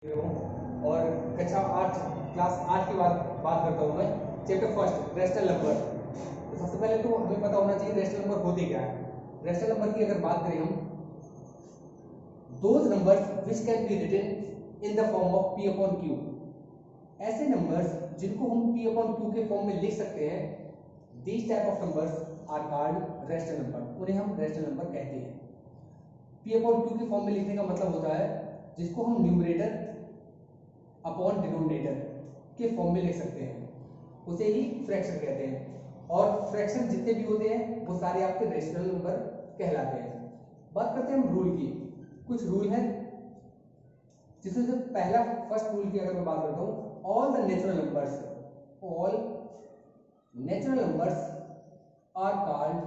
हूँ और कक्षा 8 क्लास 8 की बात करता हूँ मैं। Chapter first rational number. तो सबसे पहले तो हमें पता होना चाहिए रेशनल नंबर होते क्या है। रेशनल नंबर की अगर बात करें हम, those numbers which can be written in the form of p upon q। ऐसे नंबर्स जिनको हम p अपॉन q के फॉर्म में लिख सकते हैं, these type of numbers are called rational number. उन्हें हम रेशनल नंबर कहते हैं। p अपॉन q के फॉर्म में लिखने का मतलब होता है जिसको हम न्यूमरेटर अपॉन डिनोमिनेटर के फॉर्म में लिख सकते हैं, उसे ही फ्रैक्शन कहते हैं। और फ्रैक्शन जितने भी होते हैं वो सारे आपके रेशनल नंबर कहलाते हैं। बात करते हैं हम रूल की। कुछ रूल है जिसमें से पहला फर्स्ट रूल की अगर मैं बात करता हूँ, all the natural numbers are called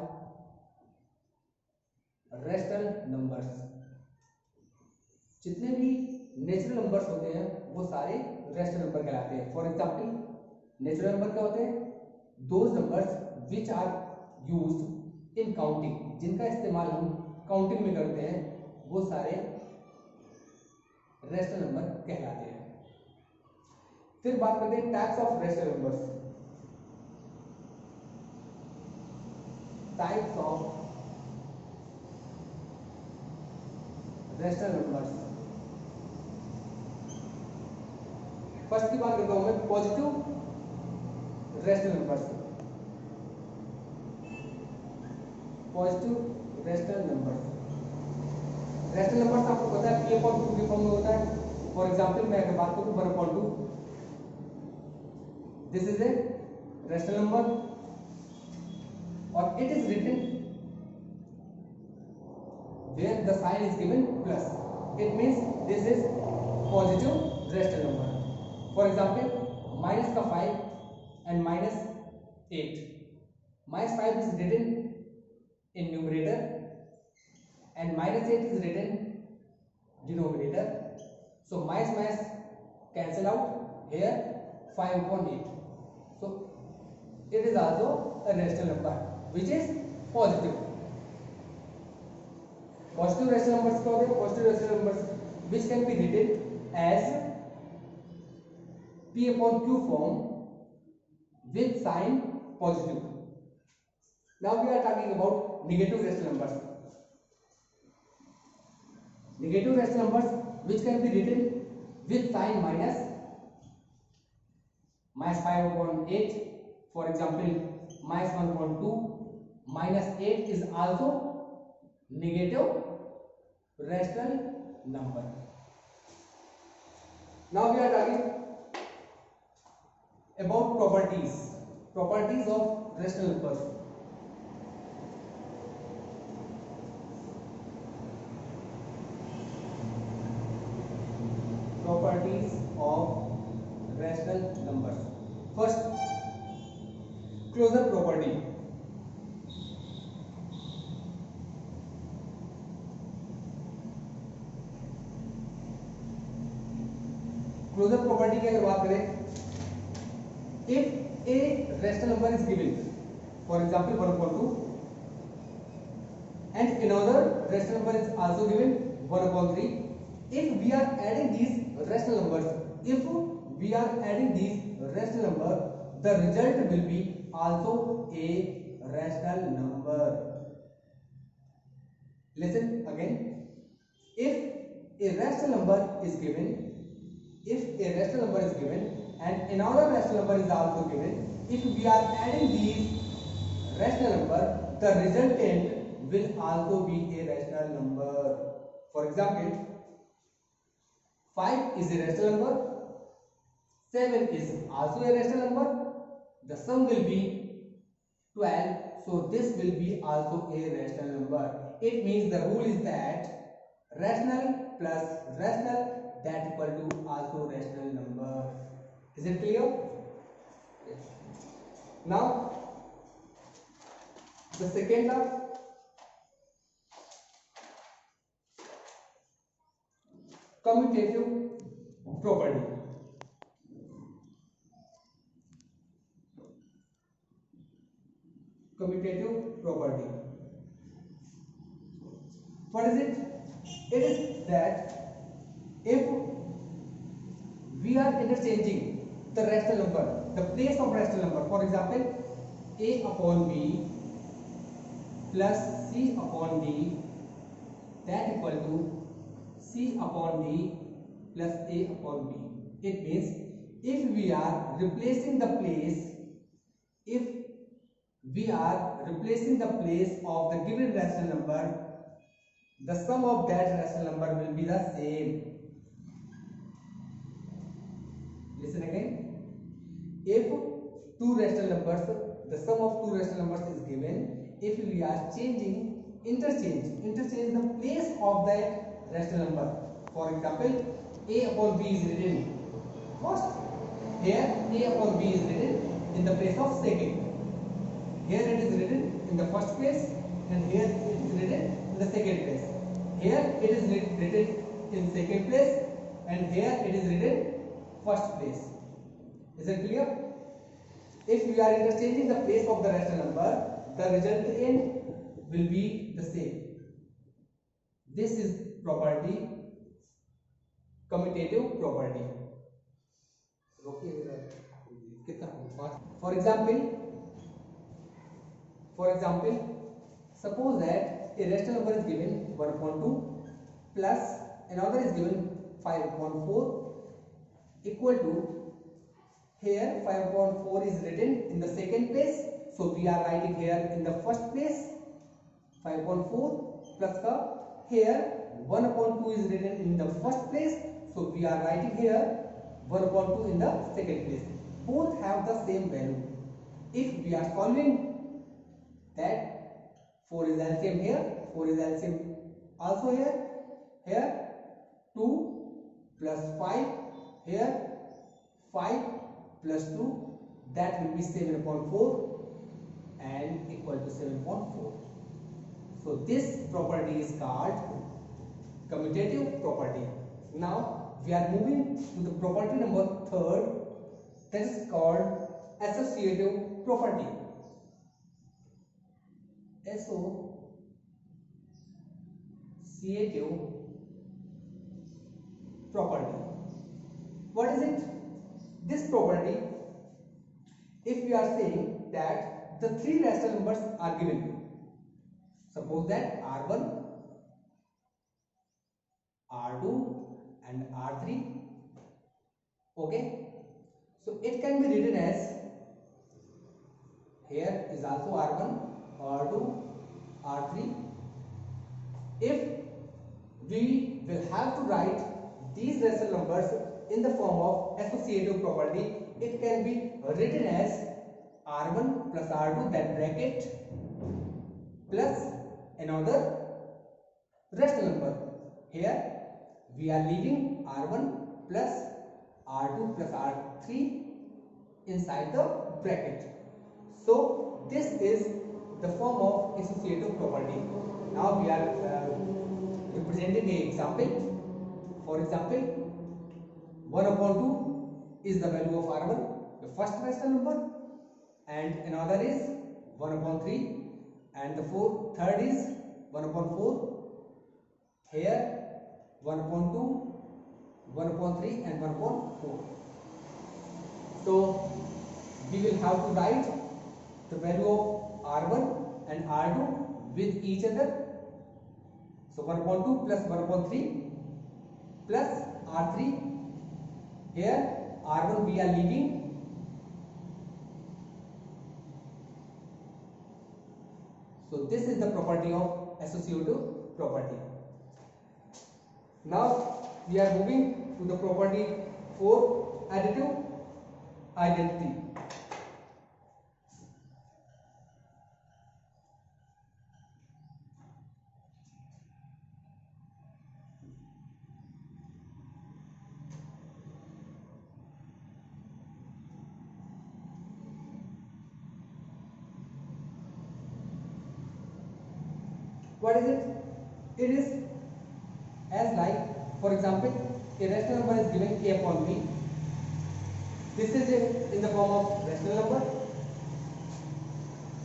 rational numbers. जितने भी नेचुरल नंबर्स होते हैं वो सारे रेशनल नंबर कहलाते हैं। फॉर एग्जांपल, नेचुरल नंबर क्या होते हैं? Those numbers which are used in counting, जिनका इस्तेमाल हम काउंटिंग में करते हैं, वो सारे रेशनल नंबर कहलाते हैं। फिर बात करते हैं types of rational numbers. Types of rational numbers. First की बात करता हूं मैं, positive rational numbers. Positive rational numbers. Rational numbers आपको पता है p अपॉन q के फॉर्म में होता है। फॉर एग्जांपल मैं अगर बात करूं 1 upon 2, this is a rational number और it is written where the sign is given plus, it means this is positive rational number. For example minus का 5 and minus 8, minus 5 is written in numerator and minus 8 is written denominator. So minus cancel out here, 5 upon 8. So it is also a rational number which is positive. Positive rational numbers क्या होते हैं? Positive rational numbers which can be written as p upon q form with sign positive. Now we are talking about negative rational numbers. Negative rational numbers which can be written with sign minus 5 upon 8. For example, minus 1 upon 2, minus 8 is also negative rational number. Now we are talking about properties of rational numbers. Properties of rational numbers. First, closure property. Closure property की अगर बात करें, if a rational number is given, for example 1 upon 2, and another rational number is also given 1 upon 3, if we are adding these rational numbers, the result will be also a rational number. Listen again. If a rational number is given and another rational number is also given, if we are adding these rational number, the resultant will also be a rational number. For example, 5 is a rational number, 7 is also a rational number, the sum will be 12, so this will be also a rational number. It means the rule is that rational plus rational, that equal to also rational number. Is it clear? Yes. Now the second law, commutative property. What is it? It is that if we are interchanging the rational number, the place of rational number. For example, a upon b plus c upon d, that equal to c upon d plus a upon b. It means if we are replacing the place, if we are replacing the place of the given rational number, the sum of that rational number will be the same. Listen again. If two rational numbers, the sum of two rational numbers is given, if we are interchange the place of that rational number. For example, a upon b is written first. Here a upon b is written in the place of second. Here it is written in the first place, and here it is written in the second place. Here it is written in second place, and here it is written first place. Is it clear? If we are interchanging the place of the rational number, the resultant will be the same. This is property, commutative property. For example, suppose that a rational number is given 1/2 plus another is given 5/4 equal to, here 5/4 is written in the second place, so we are writing here in the first place 5/4 plus ka, here 1/2 is written in the first place, so we are writing here 1/2 in the second place. Both have the same value. If we are solving that, 4 is LCM here, 4 is LCM also here, here 2 plus 5, here 5 plus 2, that will be 7/4 and equal to 7/4. So this property is called commutative property. Now we are moving to the property number 3rd, that is called associative property. Associative property. What is it? This property, if we are saying that the three rational numbers are given, suppose that R1, R2 and R3, okay, so it can be written as, here is also R1, R2, R3. If we will have to write these rational numbers in the form of associative property, it can be written as R1 plus R2, that bracket, plus another rational number. Here we are leaving R1 plus R2 plus R3 inside the bracket. So this is the form of associative property. Now we are representing an example. For example, 1/2 is the value of R1, the first rational number, and another is 1/3, and the third is 1/4. Here 1/2, 1/3 and 1/4. So we will have to write the value of R1 and R2 with each other. So 1/2 plus 1/3 plus R3. Here R1 we are leaving, so this is the property of associative property. Now we are moving to the property 4, additive identity. What is it? It is as like, for example, a rational number is given a upon b. This is in the form of rational number.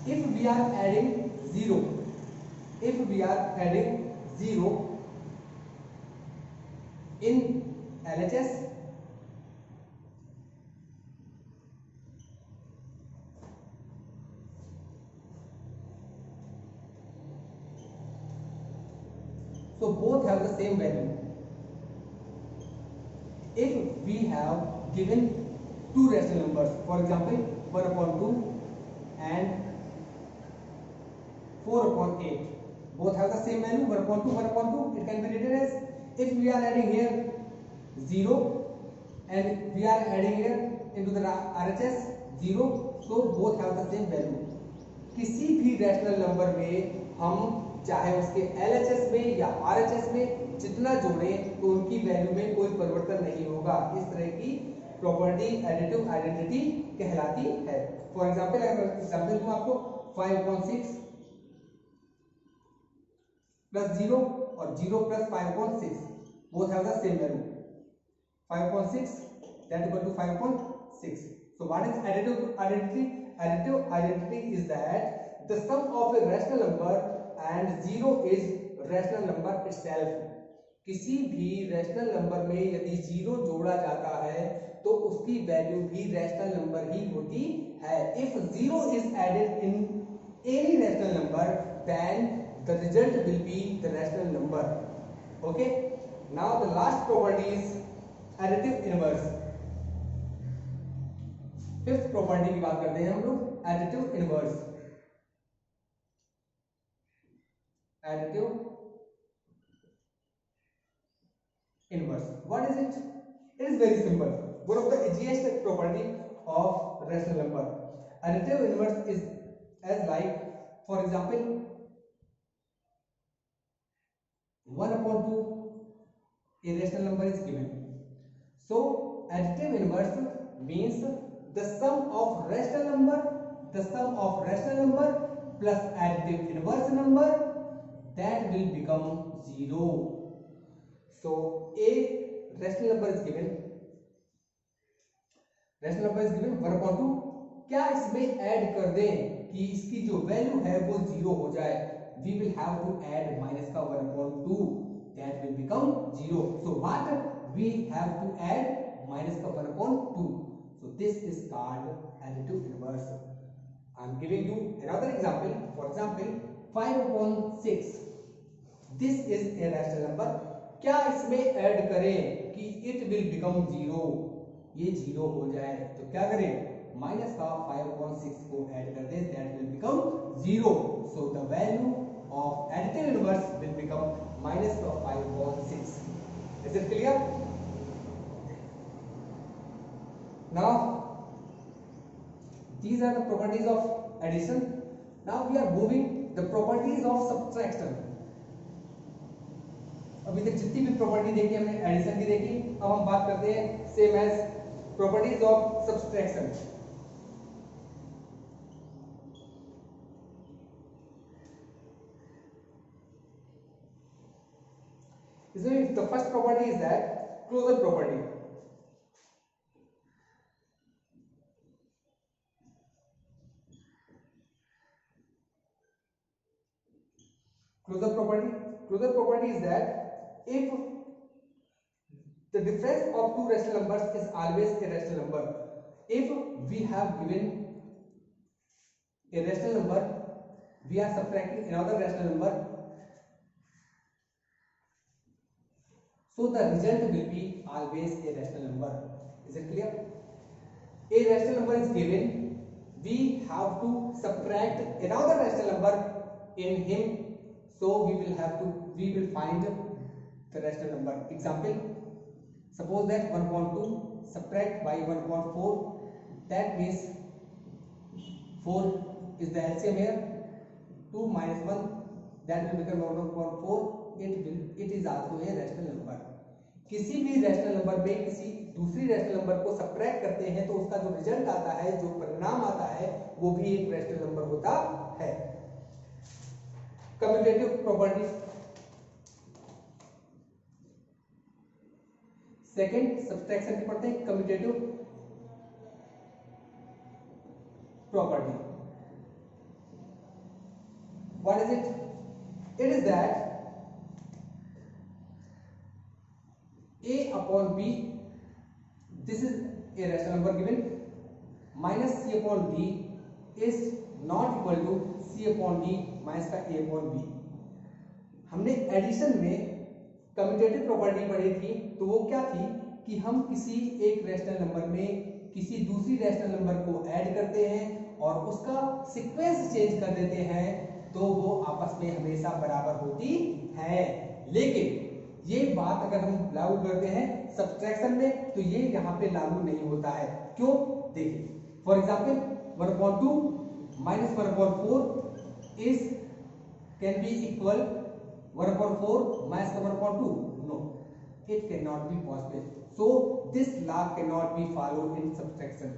If we are adding 0, in LHS, so both have the same value. If we have given two rational numbers, for example 1/2 and 4/8, both have the same value 1/2, 1/2, it can be written as, if we are adding here 0 and we are adding here into the RHS 0, so both have the same value. किसी भी rational number में हम चाहे उसके LHS में या RHS में जितना जोड़ें तो उनकी वैल्यू में कोई परिवर्तन नहीं होगा। इस तरह की प्रॉपर्टी एडिटिव आइडेंटिटी कहलाती है। फॉर एग्जांपल, अगर एग्जांपल दूं आपको 5/6 प्लस 0 और 0 plus 5/6 both have the same value 5/6 that equal to 5/6. So what is additive identity? Additive identity is that the sum of a rational number and 0 is rational number itself. किसी भी rational number में यदि 0 जोड़ा जाता है तो उसकी value भी रैशनल नंबर ही होती है। If 0 is added in any rational number, then the result will be the rational number. Okay? Now the last property is additive inverse. Fifth property की बात करते हैं हम लोग, additive inverse. Additive inverse, what is it? It is very simple, one of the easiest property of rational number. Additive inverse is as like, for example 1/2 a rational number is given, so additive inverse means the sum of rational number plus additive inverse number, that will become 0. So a rational number is given 1/2, क्या इसमें add कर दें कि इसकी जो value है वो 0 हो जाए? We will have to add minus का 1/2, that will become 0. So what we have to add? Minus का 1/2. So this is called additive inverse. I am giving you another example. For example 5/6, this is a rational number. क्या इसमें add करें कि it will become 0, ये 0 हो जाए? तो क्या करें? माइनस का 5/6 को ऐड कर दें, that will become 0. So the value of additive inverse will become minus of 5/6. Is it clear? Now these are the properties of addition. Now we are moving the properties of subtraction. अभी तक जितनी भी property देखी हमने addition की देखी, अब हम बात करते हैं same as properties of subtraction. इसमें the first property is that closure property. Closure property is that if the difference of two rational numbers is always a rational number. If we have given a rational number, we are subtracting another rational number, so the result will be always a rational number. Is it clear? A rational number is given, we have to subtract another rational number in him, so we will find the rational number. Example, suppose that 1/2 subtract by 1/4, that means 4 is the LCM here, 2 minus 1, that will become 1/4. It is also a rational number. किसी भी rational number में किसी दूसरी rational number को subtract करते हैं तो उसका जो रिजल्ट आता है, जो परिणाम आता है, वो भी एक रैशनल नंबर होता है। कम्यूटेटिव प्रॉपर्टी, सेकंड सब्सट्रैक्शन की पढ़ते हैं। Commutative property, what is it? It is that A/B, this is a rational number given, minus C/D is not equal to C/D minus का A/B. हमने एडिशन में commutative property पढ़ी थी, तो वो क्या थी कि हम किसी एक रैशनल नंबर में किसी दूसरी रैशनल नंबर को ऐड करते हैं और उसका सीक्वेंस चेंज कर देते हैं, तो वो आपस में हमेशा बराबर होती है। लेकिन ये बात अगर हम लागू करते हैं सब्ट्रैक्शन में, तो ये यहाँ पे लागू नहीं होता है। क्यों? देखिए, for example 1/2 minus 1/4 is can be equal 1/4 minus 1/2. No, it cannot be possible. So this law cannot be followed in subtraction.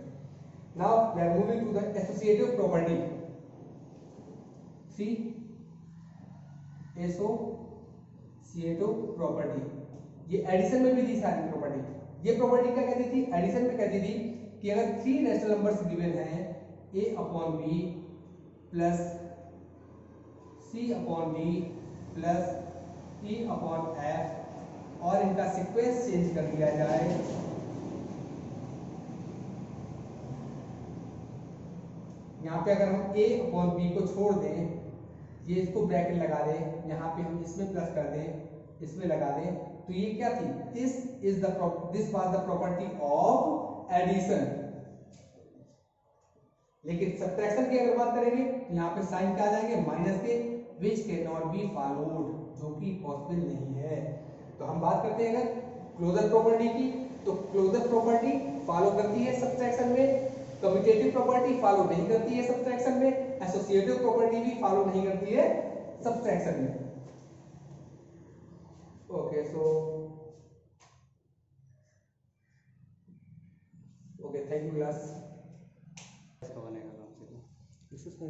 Now we are moving to the associative property. See, associative property. ये addition में भी थी सारी property. ये property क्या कहती थी? Addition में कहती थी कि अगर 3 रैशनल नंबर्स गिवन हैं a/b plus c/d plus e/f और इनका सीक्वेंस चेंज कर दिया जाए, यहाँ पे अगर हम a/b को छोड़ दें, ये इसको ब्रैकेट लगा दें, यहाँ पे हम इसमें प्लस कर दें, इसमें लगा दें, तो ये क्या थी? This was the property of addition. लेकिन सब्ट्रैक्शन की अगर बात करेंगे तो यहाँ पे साइन क्या आ जाएंगे? माइनस के, which can not be followed, जो कि पॉसिबल नहीं है। तो हम बात करते हैं अगर क्लोजर प्रॉपर्टी की, तो क्लोजर प्रॉपर्टी फॉलो करती है सब्ट्रैक्शन में, कम्यूटेटिव प्रॉपर्टी फॉलो नहीं करती है सब्ट्रैक्शन में, एसोसिएटिव प्रॉपर्टी भी फॉलो नहीं करती है सब्ट्रैक्शन में। Okay, so okay, thank you class. इसका बनेगा कम से कम। इसमें तो